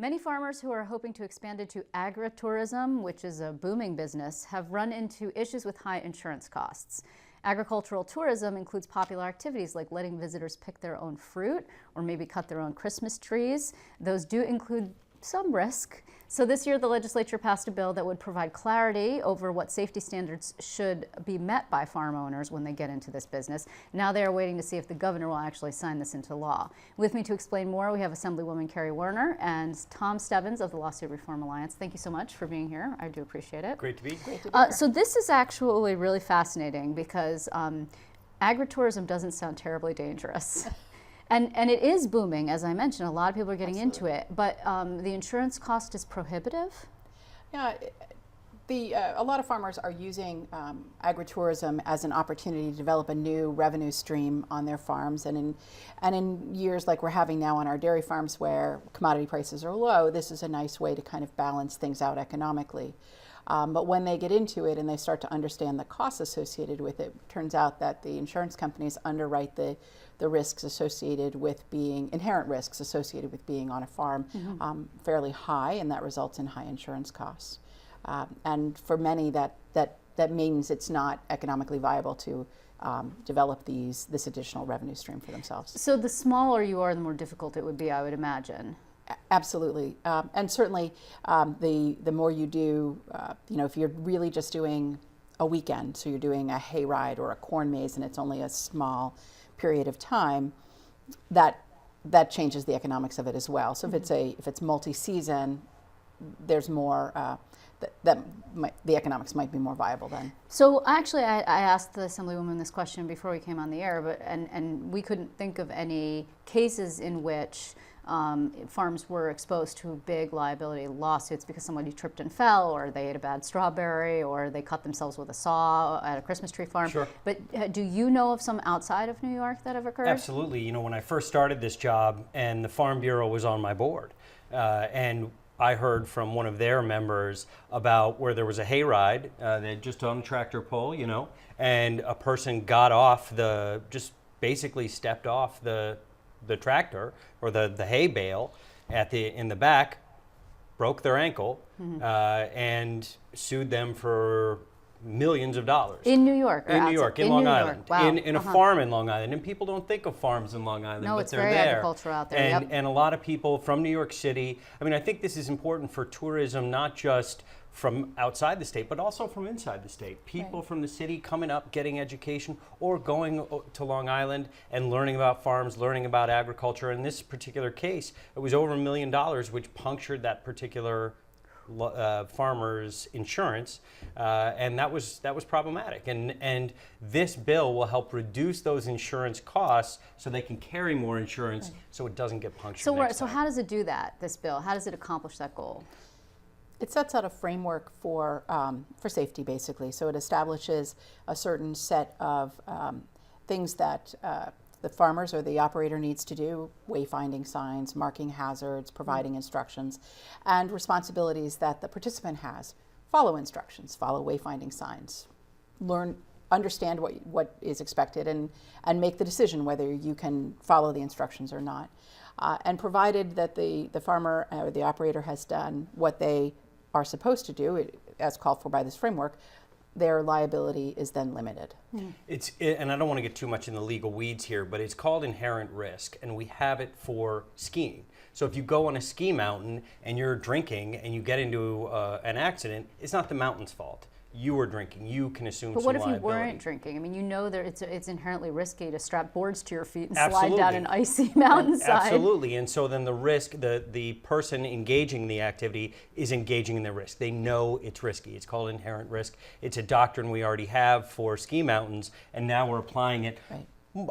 Many farmers who are hoping to expand into agritourism, which is a booming business, have run into issues with high insurance costs. Agricultural tourism includes popular activities like letting visitors pick their own fruit or maybe cut their own Christmas trees. Those do include some risk. So this year the legislature passed a bill that would provide clarity over what safety standards should be met by farm owners when they get into this business. Now they are waiting to see if the governor will actually sign this into law. With me to explain more, we have Assemblywoman Carrie Werner and Tom Stebbins of the Lawsuit Reform Alliance. Thank you so much for being here. I do appreciate it. Great to be here. So this is actually really fascinating because agritourism doesn't sound terribly dangerous. And it is booming, as I mentioned. A lot of people are getting into it, but the insurance cost is prohibitive. Yeah, a lot of farmers are using agritourism as an opportunity to develop a new revenue stream on their farms, and in years like we're having now on our dairy farms where commodity prices are low, this is a nice way to kind of balance things out economically. But when they get into it and they start to understand the costs associated with it, it turns out that the insurance companies underwrite the risks associated with being, inherent risks associated with being on a farm fairly high, and that results in high insurance costs. And for many that means it's not economically viable to develop this additional revenue stream for themselves. So the smaller you are, the more difficult it would be, I would imagine. Absolutely, and certainly the more you do, if you're really just doing a weekend, so you're doing a hayride or a corn maze, and it's only a small period of time, that changes the economics of it as well. So if it's multi-season, there's more the economics might be more viable then. So actually, I asked the Assemblywoman this question before we came on the air, but and we couldn't think of any cases in which farms were exposed to big liability lawsuits because somebody tripped and fell, or they ate a bad strawberry, or they cut themselves with a saw at a Christmas tree farm. Sure. But do you know of some outside of New York that have occurred? Absolutely. You know, when I first started this job and the Farm Bureau was on my board, and I heard from one of their members about where there was a hayride, they had just on a tractor pull, and a person got off just basically stepped off the tractor or the hay bale in the back, broke their ankle, and sued them for millions of dollars. In New York? In New York, in Long Island. Wow. In a farm in Long Island. And people don't think of farms in Long Island, no, but it's they're very there. agricultural out there. And a lot of people from New York City, I think this is important for tourism, not just from outside the state, but also from inside the state. People from the city coming up, getting education, or going to Long Island and learning about farms, learning about agriculture. In this particular case, it was over $1 million, which punctured that particular farmer's insurance, and that was problematic. And this bill will help reduce those insurance costs so they can carry more insurance, so it doesn't get punctured. So how does it do that? This bill, how does it accomplish that goal? It sets out a framework for safety, basically. So it establishes a certain set of things that the farmers or the operator needs to do: wayfinding signs, marking hazards, providing instructions, and responsibilities that the participant has. Follow instructions, follow wayfinding signs, understand what is expected, and make the decision whether you can follow the instructions or not. And provided that the farmer or the operator has done what they are supposed to do, as called for by this framework, their liability is then limited. And I don't want to get too much in the legal weeds here, but it's called inherent risk, and we have it for skiing. So if you go on a ski mountain and you're drinking and you get into an accident, it's not the mountain's fault. You were drinking. You can assume some liability. But what if you weren't drinking? You know that it's inherently risky to strap boards to your feet and Absolutely. slide down an icy mountainside. Absolutely. And so then the risk, the person engaging in the activity is engaging in the risk. They know it's risky. It's called inherent risk. It's a doctrine we already have for ski mountains, and now we're applying it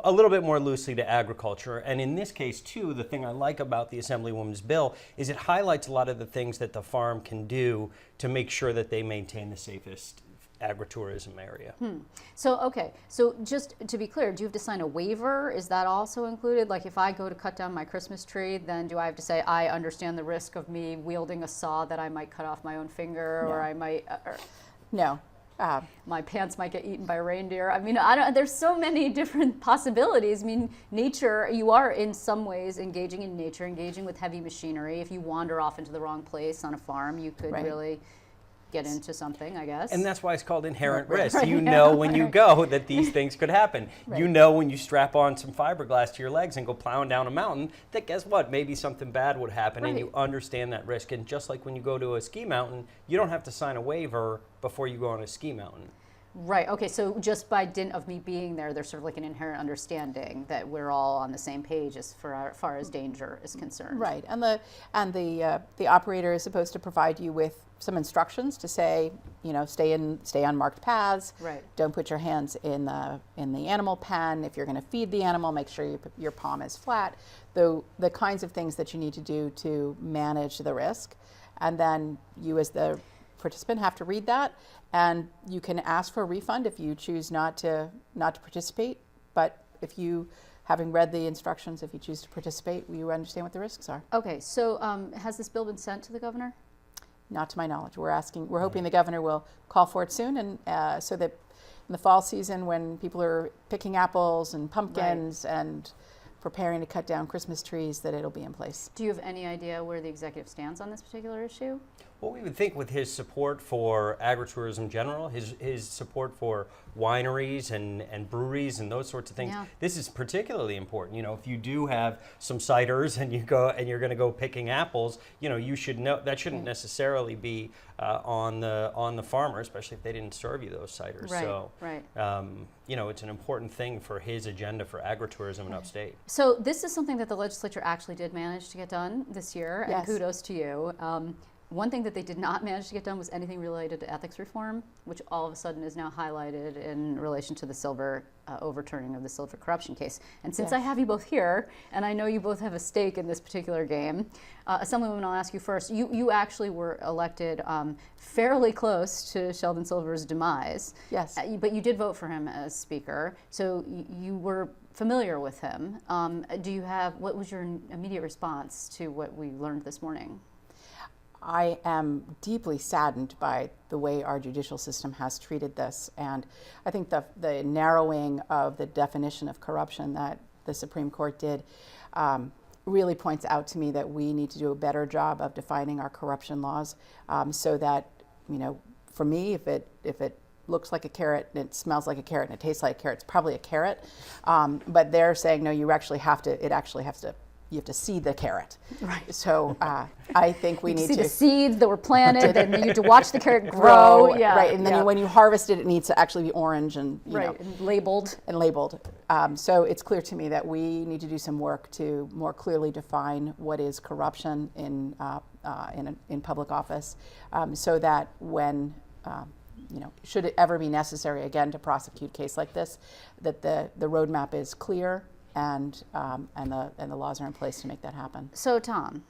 a little bit more loosely to agriculture. And in this case, too, the thing I like about the Assemblywoman's bill is it highlights a lot of the things that the farm can do to make sure that they maintain the safest agritourism area. So just to be clear, do you have to sign a waiver? Is that also included? Like if I go to cut down my Christmas tree, then do I have to say I understand the risk of me wielding a saw that I might cut off my own finger, or I might? No. My pants might get eaten by reindeer. I mean, I don't, there's so many different possibilities. I mean, nature, you are in some ways engaging in nature, engaging with heavy machinery. If you wander off into the wrong place on a farm, you could really get into something, I guess. And that's why it's called inherent risk. You know when you go that these things could happen. You know when you strap on some fiberglass to your legs and go plowing down a mountain that guess what, maybe something bad would happen, and you understand that risk. And just like when you go to a ski mountain, you don't have to sign a waiver before you go on a ski mountain. Right, okay, so just by dint of me being there, there's sort of like an inherent understanding that we're all on the same page as far as danger is concerned. Right, and the operator is supposed to provide you with some instructions to say, you know, stay on marked paths. Right. Don't put your hands in the animal pen. If you're going to feed the animal, make sure your palm is flat. The kinds of things that you need to do to manage the risk, and then you as the participant have to read that, and you can ask for a refund if you choose not to participate. But if you, having read the instructions, if you choose to participate, you understand what the risks are. Okay, so has this bill been sent to the governor? Not to my knowledge. We're hoping the governor will call for it soon, and so that in the fall season, when people are picking apples and pumpkins and preparing to cut down Christmas trees, that it'll be in place. Do you have any idea where the executive stands on this particular issue? Well, we would think with his support for agritourism in general, his support for wineries and breweries and those sorts of things, this is particularly important. You know, if you do have some ciders and you're going to go picking apples, you know, you should know that shouldn't necessarily be on the farmer, especially if they didn't serve you those ciders. Right, so, right. You know, it's an important thing for his agenda for agritourism in upstate. So this is something that the legislature actually did manage to get done this year, and kudos to you. One thing that they did not manage to get done was anything related to ethics reform, which all of a sudden is now highlighted in relation to the Silver overturning of the Silver corruption case. And since I have you both here, and I know you both have a stake in this particular game, Assemblywoman, I'll ask you first. You actually were elected fairly close to Sheldon Silver's demise. Yes. But you did vote for him as Speaker, so you were familiar with him. What was your immediate response to what we learned this morning? I am deeply saddened by the way our judicial system has treated this, and I think the narrowing of the definition of corruption that the Supreme Court did really points out to me that we need to do a better job of defining our corruption laws, so that, you know, for me, if it looks like a carrot and it smells like a carrot and it tastes like a carrot, it's probably a carrot. But they're saying no, you actually have to see the carrot. Right. So I think we need to see the seeds that were planted, and you need to watch the carrot grow. Right, and then when you harvest it, it needs to actually be orange and and labeled. So it's clear to me that we need to do some work to more clearly define what is corruption in public office, so that when should it ever be necessary again to prosecute a case like this, that the roadmap is clear. And the laws are in place to make that happen. So Tom,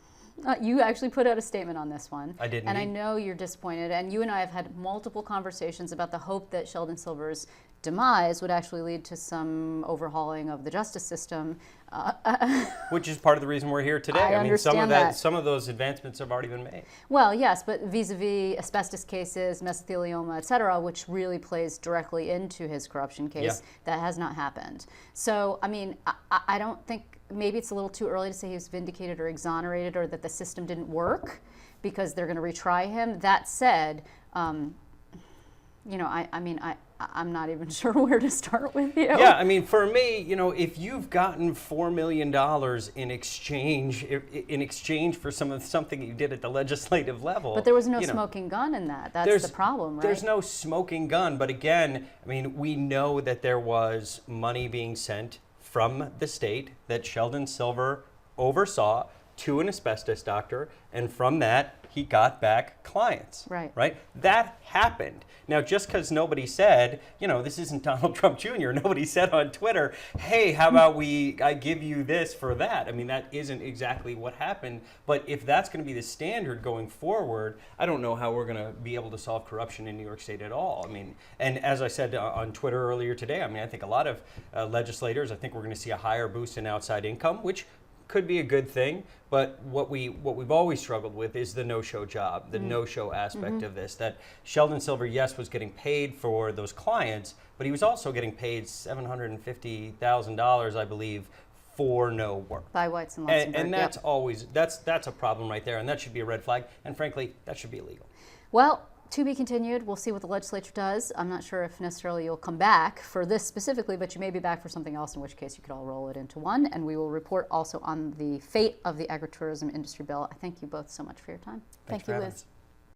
you actually put out a statement on this one. I did. And I know you're disappointed. And you and I have had multiple conversations about the hope that Sheldon Silver's demise would actually lead to some overhauling of the justice system. Which is part of the reason we're here today. I mean, some of those advancements have already been made. Well, yes, but vis-a-vis asbestos cases, mesothelioma, et cetera, which really plays directly into his corruption case, that has not happened. So, I mean, I don't think, maybe it's a little too early to say he was vindicated or exonerated or that the system didn't work because they're going to retry him. That said, I'm not even sure where to start with you. Yeah, I mean, for me, you know, if you've gotten $4 million in exchange for something you did at the legislative level, but there was no smoking gun in that. That's the problem, right? There's no smoking gun, but again, I mean, we know that there was money being sent from the state that Sheldon Silver oversaw to an asbestos doctor, and from that, he got back clients. Right? That happened. Now, just because nobody said, you know, this isn't Donald Trump Jr., nobody said on Twitter, hey, how about I give you this for that? I mean, that isn't exactly what happened. But if that's going to be the standard going forward, I don't know how we're going to be able to solve corruption in New York State at all. I mean, and as I said on Twitter earlier today, I mean, I think a lot of legislators, I think we're going to see a higher boost in outside income, which could be a good thing, but what we've always struggled with is the no-show job, the no-show aspect of this. That Sheldon Silver, yes, was getting paid for those clients, but he was also getting paid $750,000, I believe, for no work. By Whites and Luxembourg. And that's always that's a problem right there, and that should be a red flag. And frankly, that should be illegal. Well, to be continued. We'll see what the legislature does. I'm not sure if necessarily you'll come back for this specifically, but you may be back for something else, in which case you could all roll it into one. And we will report also on the fate of the agritourism industry bill. I thank you both so much for your time. Thank you, Liz.